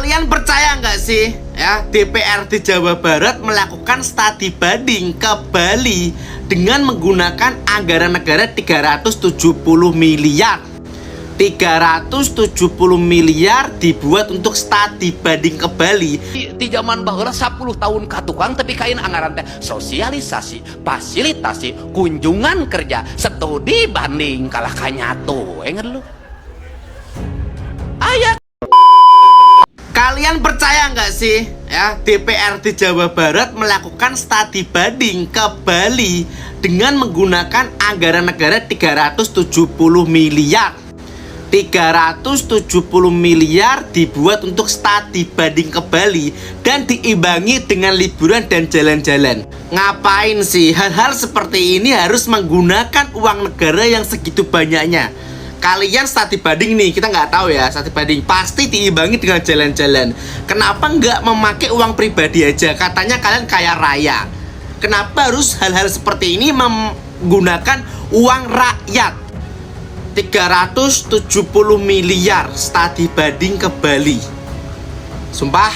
Kalian percaya nggak sih ya, DPRD Jawa Barat melakukan studi banding ke Bali dengan menggunakan anggaran negara 370 miliar. 370 miliar dibuat untuk studi banding ke Bali. Di zaman baheula 10 tahun ka tukang tapi kain anggaran teh sosialisasi, fasilitasi, kunjungan kerja, studi banding kalah kanyatu. Ingat lu? Aya. Kalian percaya nggak sih ya, DPRD Jawa Barat melakukan studi banding ke Bali dengan menggunakan anggaran negara 370 miliar. 370 miliar dibuat untuk studi banding ke Bali dan diimbangi dengan liburan dan jalan-jalan. Ngapain sih hal-hal seperti ini harus menggunakan uang negara yang segitu banyaknya? Kalian studi banding nih, kita nggak tahu ya, studi banding pasti diimbangi dengan jalan-jalan. Kenapa nggak memakai uang pribadi aja? Katanya kalian kaya raya. Kenapa harus hal-hal seperti ini menggunakan uang rakyat? 370 miliar studi banding ke Bali. Sumpah,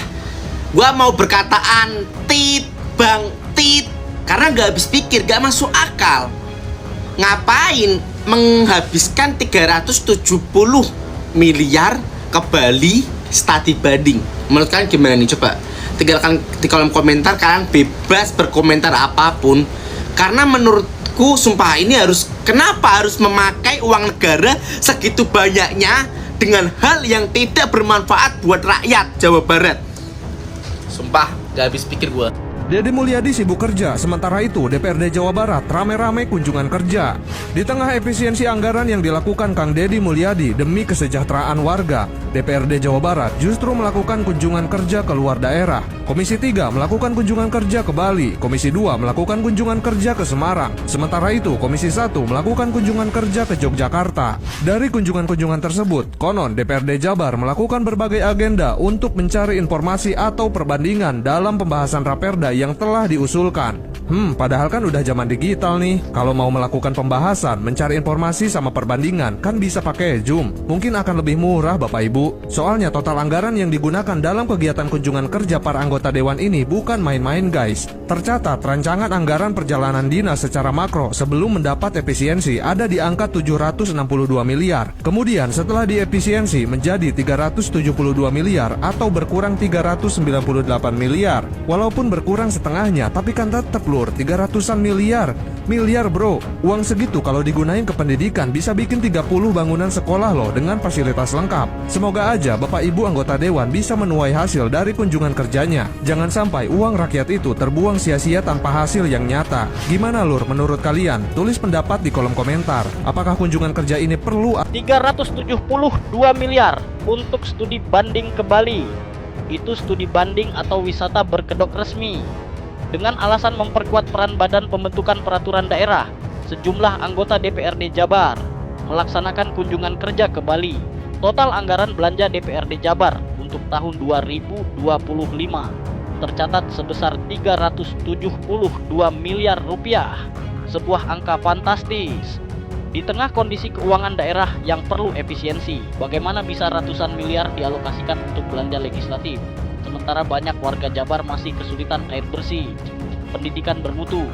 gua mau berkata antit bang tit, karena gak habis pikir, gak masuk akal. Ngapain menghabiskan 370 miliar ke Bali studi banding? Menurut kalian gimana nih? Coba tinggalkan di kolom komentar. Kalian bebas berkomentar apapun, karena menurutku sumpah ini kenapa harus memakai uang negara segitu banyaknya dengan hal yang tidak bermanfaat buat rakyat Jawa Barat. Sumpah gak habis pikir gua. Deddy Mulyadi sibuk kerja, sementara itu DPRD Jawa Barat rame-rame kunjungan kerja. Di tengah efisiensi anggaran yang dilakukan Kang Deddy Mulyadi demi kesejahteraan warga, DPRD Jawa Barat justru melakukan kunjungan kerja ke luar daerah. Komisi 3 melakukan kunjungan kerja ke Bali, Komisi 2 melakukan kunjungan kerja ke Semarang. Sementara itu, Komisi 1 melakukan kunjungan kerja ke Yogyakarta. Dari kunjungan-kunjungan tersebut, konon DPRD Jabar melakukan berbagai agenda untuk mencari informasi atau perbandingan dalam pembahasan Raperda yang telah diusulkan. Padahal kan udah zaman digital nih. Kalau mau melakukan pembahasan, mencari informasi sama perbandingan, kan bisa pakai Zoom. Mungkin akan lebih murah Bapak Ibu. Soalnya total anggaran yang digunakan dalam kegiatan kunjungan kerja para anggota dewan ini bukan main-main guys. Tercatat rancangan anggaran perjalanan dinas secara makro sebelum mendapat efisiensi ada di angka 762 miliar. Kemudian setelah diefisiensi menjadi 372 miliar atau berkurang 398 miliar. Walaupun berkurang setengahnya, tapi kan tetap lur 300-an miliar bro. Uang segitu kalau digunain ke pendidikan bisa bikin 30 bangunan sekolah loh dengan fasilitas lengkap. Semoga aja Bapak Ibu anggota dewan bisa menuai hasil dari kunjungan kerjanya. Jangan sampai uang rakyat itu terbuang sia-sia tanpa hasil yang nyata. Gimana lur menurut kalian? Tulis pendapat di kolom komentar. Apakah kunjungan kerja ini perlu? 372 miliar untuk studi banding ke Bali. Itu studi banding atau wisata berkedok resmi. Dengan alasan memperkuat peran Badan Pembentukan Peraturan Daerah, sejumlah anggota DPRD Jabar melaksanakan kunjungan kerja ke Bali. Total anggaran belanja DPRD Jabar untuk tahun 2025 tercatat sebesar 372 miliar rupiah. Sebuah angka fantastis. Di tengah kondisi keuangan daerah yang perlu efisiensi, bagaimana bisa ratusan miliar dialokasikan untuk belanja legislatif? Sementara banyak warga Jabar masih kesulitan air bersih, pendidikan bermutu,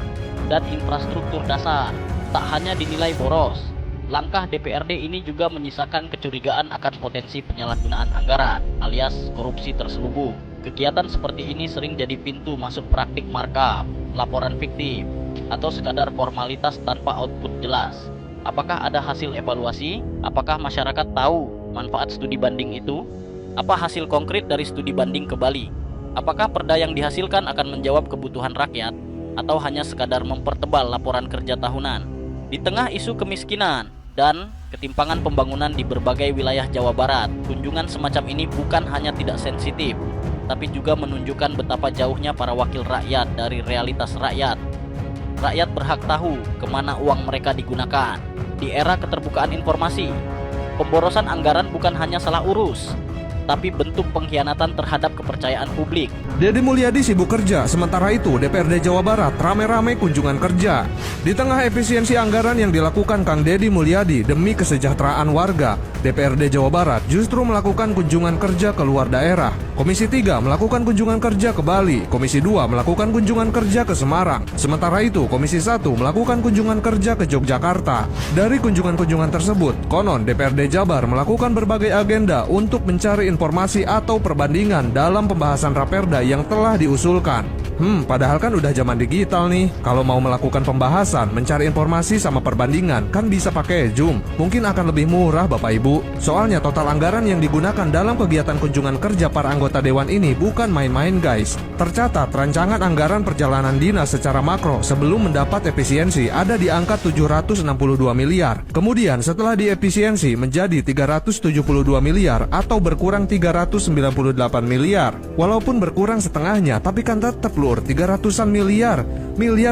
dan infrastruktur dasar. Tak hanya dinilai boros, langkah DPRD ini juga menyisakan kecurigaan akan potensi penyalahgunaan anggaran alias korupsi terselubung. Kegiatan seperti ini sering jadi pintu masuk praktik markup, laporan fiktif, atau sekadar formalitas tanpa output jelas. Apakah ada hasil evaluasi? Apakah masyarakat tahu manfaat studi banding itu? Apa hasil konkret dari studi banding ke Bali? Apakah perda yang dihasilkan akan menjawab kebutuhan rakyat atau hanya sekadar mempertebal laporan kerja tahunan? Di tengah isu kemiskinan dan ketimpangan pembangunan di berbagai wilayah Jawa Barat, kunjungan semacam ini bukan hanya tidak sensitif, tapi juga menunjukkan betapa jauhnya para wakil rakyat dari realitas rakyat. Rakyat berhak tahu kemana uang mereka digunakan. Di era keterbukaan informasi, pemborosan anggaran bukan hanya salah urus, tapi bentuk pengkhianatan terhadap kepercayaan publik. Deddy Mulyadi sibuk kerja, sementara itu DPRD Jawa Barat rame-rame kunjungan kerja. Di tengah efisiensi anggaran yang dilakukan Kang Deddy Mulyadi demi kesejahteraan warga, DPRD Jawa Barat justru melakukan kunjungan kerja ke luar daerah. Komisi 3 melakukan kunjungan kerja ke Bali. Komisi 2 melakukan kunjungan kerja ke Semarang. Sementara itu, Komisi 1 melakukan kunjungan kerja ke Yogyakarta. Dari kunjungan-kunjungan tersebut, konon DPRD Jabar melakukan berbagai agenda untuk mencari informasi atau perbandingan dalam pembahasan Raperda yang telah diusulkan. Padahal kan udah zaman digital nih. Kalau mau melakukan pembahasan, mencari informasi sama perbandingan, kan bisa pakai Zoom. Mungkin akan lebih murah Bapak Ibu. Soalnya total anggaran yang digunakan dalam kegiatan kunjungan kerja para anggota Dewan ini bukan main-main guys. Tercatat rancangan anggaran perjalanan dinas secara makro sebelum mendapat efisiensi ada di angka 762 miliar. Kemudian setelah diefisiensi menjadi 372 miliar atau berkurang 398 miliar. Walaupun berkurang setengahnya, tapi kan tetap lur 300-an miliar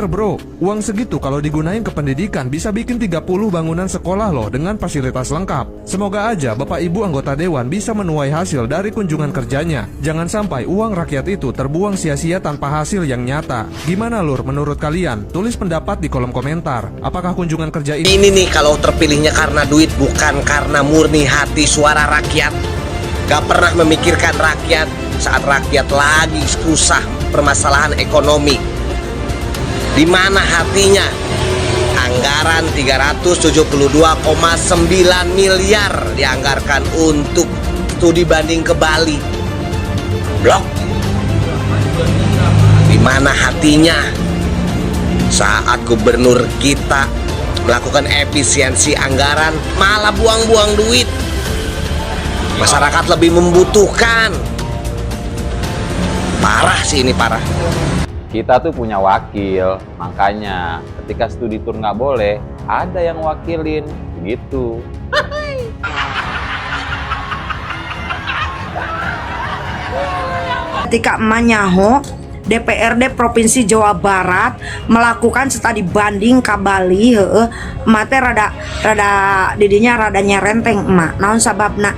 bro. Uang segitu kalau digunain ke pendidikan bisa bikin 30 bangunan sekolah loh dengan fasilitas lengkap. Semoga aja Bapak Ibu anggota Dewan bisa menuai hasil dari kunjungan kerjanya. Jangan sampai uang rakyat itu terbuang sia-sia tanpa hasil yang nyata. Gimana lur menurut kalian? Tulis pendapat di kolom komentar. Apakah kunjungan kerja ini nih kalau terpilihnya karena duit, bukan karena murni hati suara rakyat. Gak pernah memikirkan rakyat saat rakyat lagi susah permasalahan ekonomi. Di mana hatinya? Anggaran 372,9 miliar dianggarkan untuk studi banding ke Bali. Blok. Di mana hatinya? Saat gubernur kita melakukan efisiensi anggaran, malah buang-buang duit. Masyarakat lebih membutuhkan. Parah sih ini, parah. Kita tuh punya wakil, makanya ketika studi tour nggak boleh, ada yang wakilin, gitu. Ketika emanyaho DPRD Provinsi Jawa Barat melakukan studi banding ke Bali, mate rada didinya rada nyerenteng emak. Naon sababna?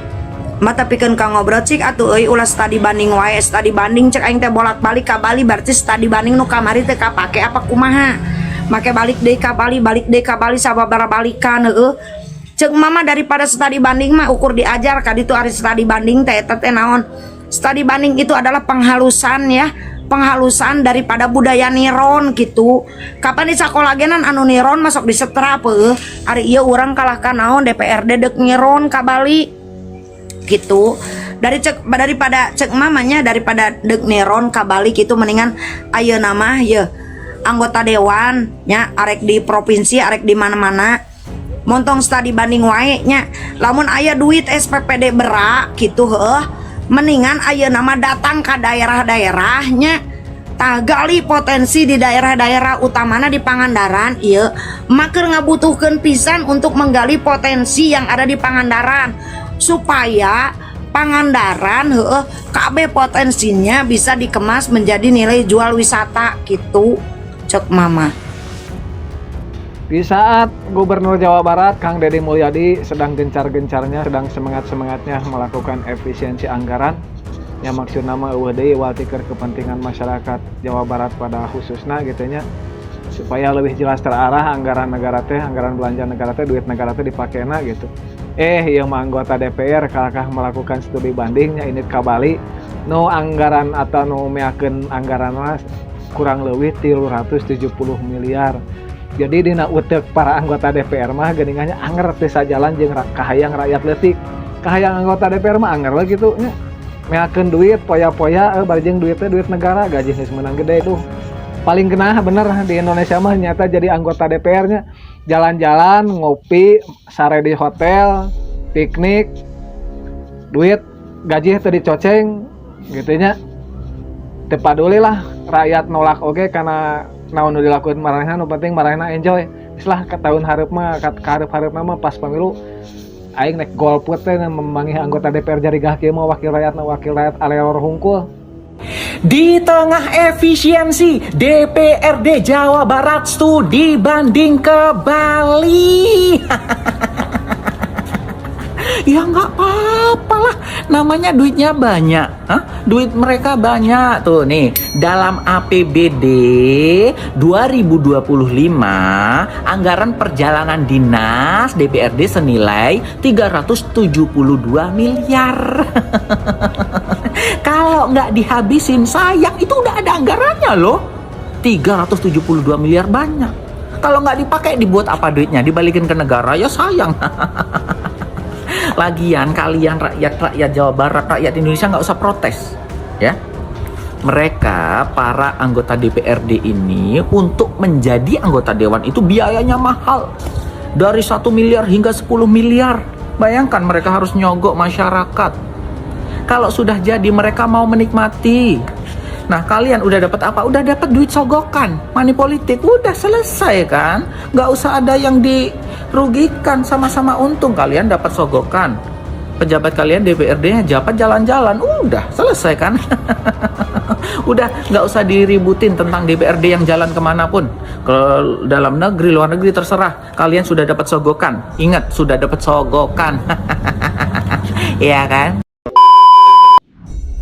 Mata pikeun ka ngobrol cik atuh euy ulah studi banding wae. Studi banding cek aing teh bolak-balik ka Bali, berarti studi banding nu kamari teh kapake apa kumaha? Make balik deui ka Bali, sababaraha balikan heueuh. Cek mama daripada studi banding mah ukur diajar ka ditu ari studi banding teh eta teh naon? Studi banding itu adalah penghalusan ya, penghalusan daripada budaya niron gitu. Kapan di sakolagenan anu niron masuk di setrap ari ieu urang kalahkan naon DPRD dek niron ka Bali gitu. Daripada cek mamanya daripada dek neron kabalik itu mendingan ayo nama ya anggota dewan nya arek di provinsi arek di mana-mana montong studi banding wae nya lamun aya duit SPPD berak gitu mendingan ayo nama datang ke daerah-daerahnya tagali potensi di daerah-daerah utamana di Pangandaran iya maker ngabutuhkeun pisan untuk menggali potensi yang ada di Pangandaran supaya Pangandaran KB potensinya bisa dikemas menjadi nilai jual wisata gitu cek mama. Di saat Gubernur Jawa Barat Kang Deddy Mulyadi sedang gencar-gencarnya, sedang semangat-semangatnya melakukan efisiensi anggaran yang maksud nama UHD waltikeun kepentingan masyarakat Jawa Barat pada khususnya gitunya supaya lebih jelas terarah anggaran negara teh, anggaran belanja negara teh, duit negara teh dipakena gitu. Yang anggota DPR kalahkah melakukan studi bandingnya ini ka Bali no anggaran atau no meakeun anggaran kurang lebih 370 miliar. Jadi dina utek para anggota DPR mah geuningannya anger teh sajalan jeung kahayang rakyat leutik. Kahayang anggota DPR mah anger lah gitu nya. Meakeun duit poya-poya bari jeung duit teh duit negara, gaji geus menang gede tuh. Paling genah bener di Indonesia mah nyata jadi anggota DPR-nya jalan-jalan, ngopi, sare di hotel, piknik, duit gaji teu dicoceng gitu nya. Teu paduli lah rakyat nolak oge karena naon nu dilakukeun marahna, nu penting marahna enjoy. Geus lah ka tahun hareup mah hareup-hareup mah pas pemilu aing naik golput teh memanggih anggota DPR jarigah kieu mah wakil rakyat alelor hungkul. Di tengah efisiensi DPRD Jawa Barat studi banding ke Bali. Ya nggak apa-apa lah, namanya duitnya banyak. Duit mereka banyak tuh nih. Dalam APBD 2025 anggaran perjalanan dinas DPRD senilai 372 miliar. Kalau nggak dihabisin, sayang, itu udah ada anggarannya loh. 372 miliar banyak. Kalau nggak dipakai, dibuat apa duitnya? Dibalikin ke negara, ya sayang. Lagian kalian rakyat Jawa Barat, rakyat Indonesia nggak usah protes, ya. Mereka, para anggota DPRD ini, untuk menjadi anggota dewan itu biayanya mahal. Dari 1 miliar hingga 10 miliar. Bayangkan mereka harus nyogok masyarakat. Kalau sudah jadi, mereka mau menikmati. Nah, kalian udah dapat apa? Udah dapat duit sogokan, money politik, udah selesai kan? Nggak usah ada yang dirugikan, sama-sama untung. Kalian dapat sogokan. Pejabat kalian DPRD-nya jabat jalan-jalan, udah selesai kan? Udah nggak usah diributin tentang DPRD yang jalan kemanapun. Ke dalam negeri, luar negeri, terserah. Kalian sudah dapat sogokan. Ingat, sudah dapat sogokan. Iya kan?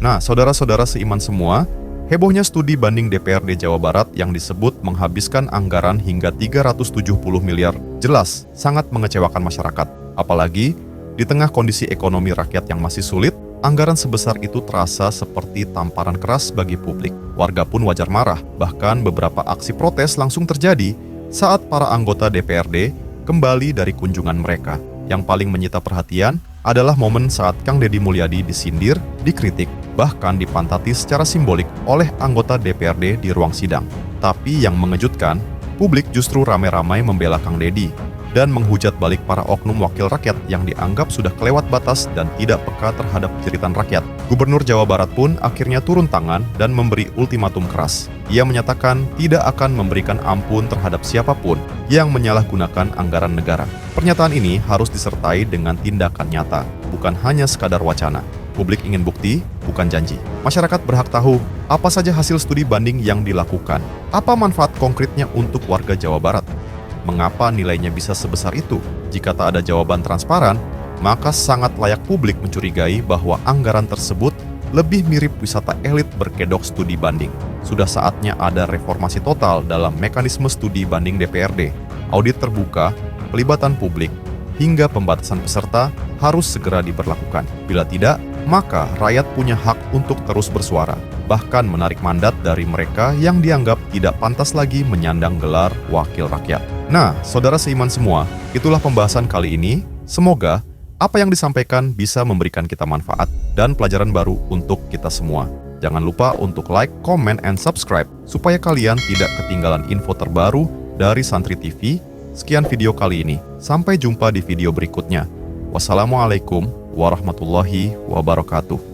Nah, saudara-saudara seiman semua, hebohnya studi banding DPRD Jawa Barat yang disebut menghabiskan anggaran hingga 370 miliar jelas sangat mengecewakan masyarakat. Apalagi di tengah kondisi ekonomi rakyat yang masih sulit, anggaran sebesar itu terasa seperti tamparan keras bagi publik. Warga pun wajar marah, bahkan beberapa aksi protes langsung terjadi saat para anggota DPRD kembali dari kunjungan mereka. Yang paling menyita perhatian adalah momen saat Kang Deddy Mulyadi disindir, dikritik, bahkan dipantati secara simbolik oleh anggota DPRD di ruang sidang. Tapi yang mengejutkan, publik justru ramai-ramai membela Kang Deddy dan menghujat balik para oknum wakil rakyat yang dianggap sudah kelewat batas dan tidak peka terhadap jeritan rakyat. Gubernur Jawa Barat pun akhirnya turun tangan dan memberi ultimatum keras. Ia menyatakan tidak akan memberikan ampun terhadap siapapun yang menyalahgunakan anggaran negara. Pernyataan ini harus disertai dengan tindakan nyata, bukan hanya sekadar wacana. Publik ingin bukti, bukan janji. Masyarakat berhak tahu apa saja hasil studi banding yang dilakukan. Apa manfaat konkretnya untuk warga Jawa Barat? Mengapa nilainya bisa sebesar itu? Jika tak ada jawaban transparan, maka sangat layak publik mencurigai bahwa anggaran tersebut lebih mirip wisata elit berkedok studi banding. Sudah saatnya ada reformasi total dalam mekanisme studi banding DPRD. Audit terbuka, pelibatan publik, hingga pembatasan peserta harus segera diberlakukan. Bila tidak, maka rakyat punya hak untuk terus bersuara, bahkan menarik mandat dari mereka yang dianggap tidak pantas lagi menyandang gelar wakil rakyat. Nah, saudara seiman semua, itulah pembahasan kali ini. Semoga apa yang disampaikan bisa memberikan kita manfaat dan pelajaran baru untuk kita semua. Jangan lupa untuk like, comment, and subscribe supaya kalian tidak ketinggalan info terbaru dari Santri TV. Sekian video kali ini. Sampai jumpa di video berikutnya. Wassalamualaikum warahmatullahi wabarakatuh.